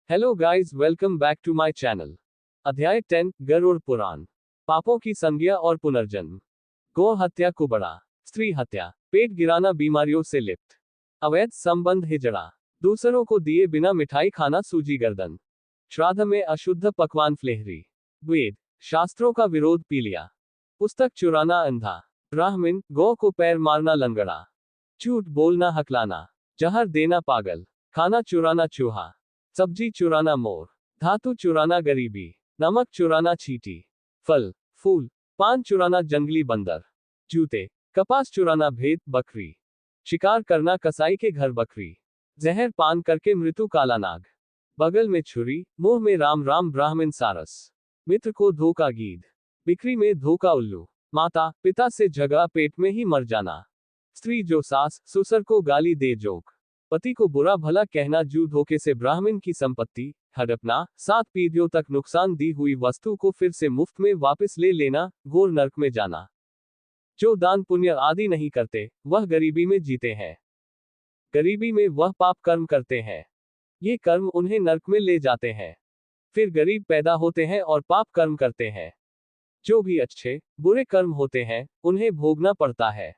Hello guys, welcome back to my channel. अध्याय 10 गरुड़ पुराण। पापों की संज्ञा और पुनर्जन्म। गौ हत्या कुबड़ा, स्त्री हत्या, पेट गिराना, बीमारियों से लिप्त, अवैध संबंध हिजड़ा, दूसरों को दिए बिना मिठाई खाना, सूजी गर्दन, श्राद्ध में अशुद्ध पकवान, फ्लेहरी, वेद शास्त्रों का विरोध, पीलिया, पुस्तक चुराना, अंधा, ब्राह्मण, गौ को पैर मारना, लंगड़ा, झूठ बोलना, हकलाना, जहर देना, पागल, खाना चुराना, चूहा, सब्जी चुराना, मोर, धातु चुराना, गरीबी, नमक चुराना, चींटी, फल फूल, पान चुराना, जंगली बंदर, जूते, कपास चुराना, भेद, बकरी, शिकार करना, कसाई के घर बकरी, जहर पान करके मृत्यु, काला नाग, बगल में छुरी, मुंह में राम राम, ब्राह्मण सारस, मित्र को धोखा, गीध, बिक्री में धोखा, उल्लू, माता पिता से झगड़ा, पेट में ही मर जाना, स्त्री जो सास ससुर को गाली दे, जोक, पति को बुरा भला कहना, जू धोखे से ब्राह्मण की संपत्ति हड़पना, 7 पीढ़ियों तक नुकसान दी हुई वस्तु को फिर से मुफ्त में वापस ले लेना, घोर नरक में जाना। जो दान पुण्य आदि नहीं करते, वह गरीबी में जीते हैं, गरीबी में वह पाप कर्म करते हैं, ये कर्म उन्हें नरक में ले जाते हैं। फिर गरीब पैदा होते हैं और पाप कर्म करते हैं। जो भी अच्छे बुरे कर्म होते हैं, उन्हें भोगना पड़ता है।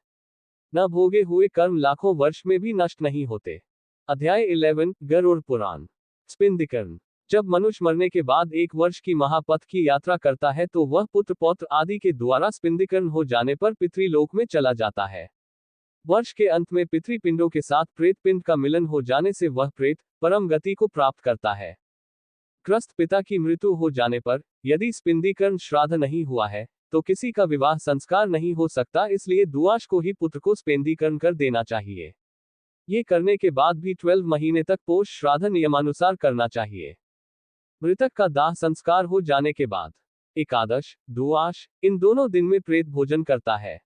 न भोगे हुए कर्म लाखों वर्ष में भी नष्ट नहीं होते। अध्याय 11 गरुड़ पुराण। स्पिंदीकरण। जब मनुष्य मरने के बाद 1 वर्ष की महापथ की यात्रा करता है तो वह पुत्र पौत्र आदि के द्वारा स्पिंदीकरण हो जाने पर पितृलोक में चला जाता है। वर्ष के अंत में पितृपिंडों के साथ प्रेत पिंड का मिलन हो जाने से वह प्रेत परम गति को प्राप्त करता है। ग्रस्त पिता की मृत्यु हो जाने पर यदि स्पिंदीकरण श्राद्ध नहीं हुआ है तो किसी का विवाह संस्कार नहीं हो सकता, इसलिए दुआश को ही पुत्र को स्पेंदीकरण कर देना चाहिए। ये करने के बाद भी 12 महीने तक पोष श्राद्ध नियमानुसार करना चाहिए। मृतक का दाह संस्कार हो जाने के बाद एकादश दुआश इन दोनों दिन में प्रेत भोजन करता है।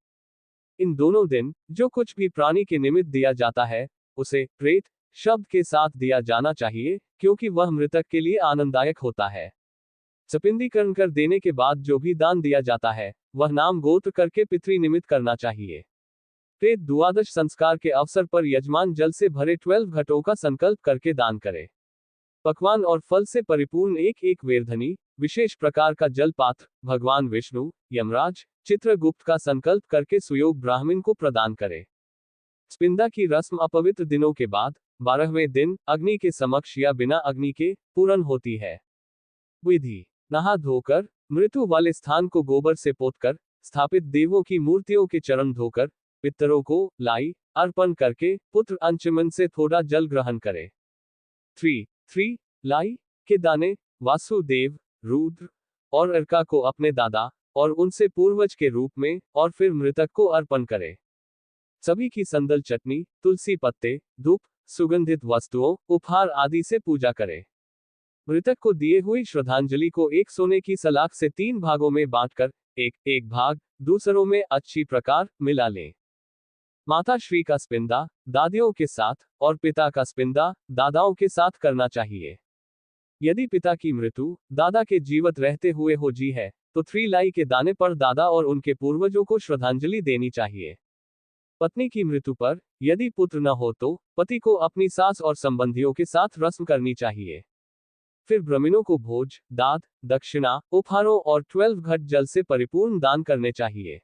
इन दोनों दिन जो कुछ भी प्राणी के निमित्त दिया जाता है उसे प्रेत शब्द के साथ दिया जाना चाहिए, क्योंकि वह मृतक के लिए आनंददायक होता है। स्पिंदीकरण कर देने के बाद जो भी दान दिया जाता है वह नाम गोत्र करके पितृ निमित्त करना चाहिए। प्रेत द्वादश संस्कार के अवसर पर यजमान जल से भरे 12 घटों का संकल्प करके दान करे। पकवान और फल से परिपूर्ण एक एक वेरधनी विशेष प्रकार का जल पात्र भगवान विष्णु यमराज चित्रगुप्त का संकल्प करके सुयोग ब्राह्मण को प्रदान करे। स्पिंदा की रस्म अपवित्र दिनों के बाद 12वें दिन अग्नि के समक्ष या बिना अग्नि के पूर्ण होती है। विधि। नहा धोकर मृत्यु वाले स्थान को गोबर से पोतकर स्थापित देवों की मूर्तियों के चरण धोकर पितरों को लाई अर्पण करके पुत्र अंचमन से थोड़ा जल ग्रहण करे। 3 लाई के दाने वासुदेव रुद्र और अर्का को अपने दादा और उनसे पूर्वज के रूप में और फिर मृतक को अर्पण करे। सभी की संदल चटनी तुलसी पत्ते धूप सुगंधित वस्तुओं उपहार आदि से पूजा करे। मृतक को दिए हुई श्रद्धांजलि को एक सोने की सलाख से 3 भागों में बांटकर एक भाग दूसरों में अच्छी प्रकार मिला ले। माता श्री का स्पिंदा दादियों के साथ और पिता का स्पिंदा दादाओं के साथ करना चाहिए। यदि पिता की मृत्यु दादा के जीवित रहते हुए हो जी है तो 3 लाई के दाने पर दादा और उनके पूर्वजों को श्रद्धांजलि देनी चाहिए। पत्नी की मृत्यु पर यदि पुत्र न हो तो पति को अपनी सास और संबंधियों के साथ रस्म करनी चाहिए। फिर ब्राह्मणों को भोज दाद दक्षिणा उपहारों और 12 घट जल से परिपूर्ण दान करने चाहिए।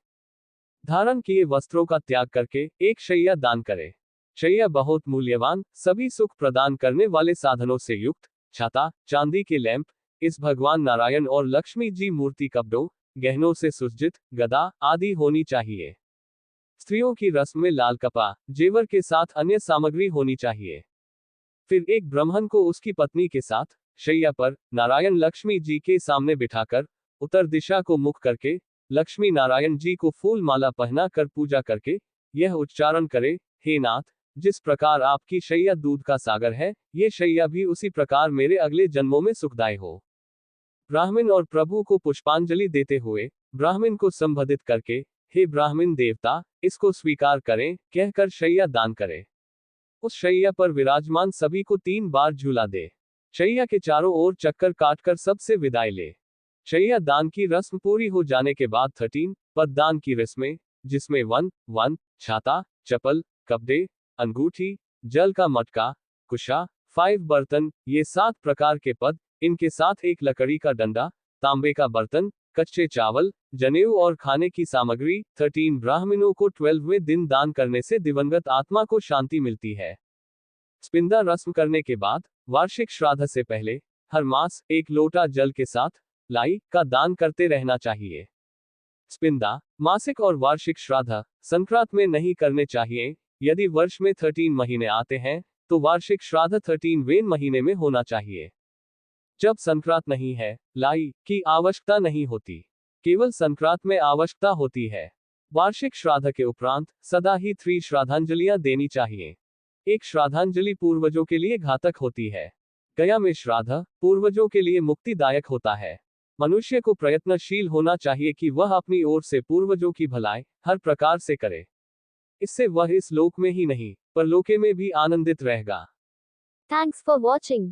धारण किए वस्त्रों का त्याग करके एक शैया दान करे। शैया बहुत मूल्यवान सभी सुख प्रदान करने वाले साधनों से युक्त छाता चांदी के लैंप इस भगवान नारायण और लक्ष्मी जी मूर्ति कपड़ों गहनों से सुसज्जित गदा आदि होनी चाहिए। स्त्रियों की रस्म में लाल कपड़ा जेवर के साथ अन्य सामग्री होनी चाहिए। फिर एक ब्राह्मण को उसकी पत्नी के साथ शैया पर नारायण लक्ष्मी जी के सामने बिठाकर उत्तर दिशा को मुख करके लक्ष्मी नारायण जी को फूल माला पहना कर पूजा करके यह उच्चारण करे, हे नाथ, जिस प्रकार आपकी शैया दूध का सागर है, ये शैया भी उसी प्रकार मेरे अगले जन्मों में सुखदायी हो। ब्राह्मण और प्रभु को पुष्पांजलि देते हुए ब्राह्मण को संबोधित करके, हे ब्राह्मण देवता, इसको स्वीकार करें, कहकर शैया दान करे। उस शैया पर विराजमान सभी को 3 बार झूला दे। शैया के चारों ओर चक्कर काटकर सबसे विदाई ले। शैया दान की रस्म पूरी हो जाने के बाद 13 पद दान की रस्में, जिसमें 1 छाता चप्पल कपड़े अंगूठी जल का मटका कुशा 5 बर्तन, ये 7 प्रकार के पद, इनके साथ एक लकड़ी का डंडा, तांबे का बर्तन, कच्चे चावल, जनेऊ और खाने की सामग्री। 13 ब्राह्मणों को 12वें दिन दान करने से दिवंगत आत्मा को शांति मिलती है। स्पिंदा रस्म करने के बाद, वार्षिक श्राद्ध से पहले, हर मास 1 लोटा जल के साथ लाई का दान करते रहना चाहिए। स्पिंदा, मासिक और वार्षिक श्राद्ध संक्रांत में नहीं करने चाहिए। यदि वर्ष में 13 महीने आते हैं, तो वार्षिक श्राद्ध 13वें महीने में होना चाहिए। जब संक्रांत नहीं है, लाई की आवश्यकता नहीं होती, केवल संक्रांत में आवश्यकता होती है। वार्षिक श्राद्ध के उपरांत सदा ही 3 श्राद्धांजलियां देनी चाहिए। एक श्राद्धांजलि पूर्वजों के लिए घातक होती है। गया में श्राद्ध पूर्वजों के लिए मुक्तिदायक होता है। मनुष्य को प्रयत्नशील होना चाहिए कि वह अपनी ओर से पूर्वजों की भलाई हर प्रकार से करे। इससे वह इस लोक में ही नहीं, परलोके में भी आनंदित रहेगा। Thanks for watching.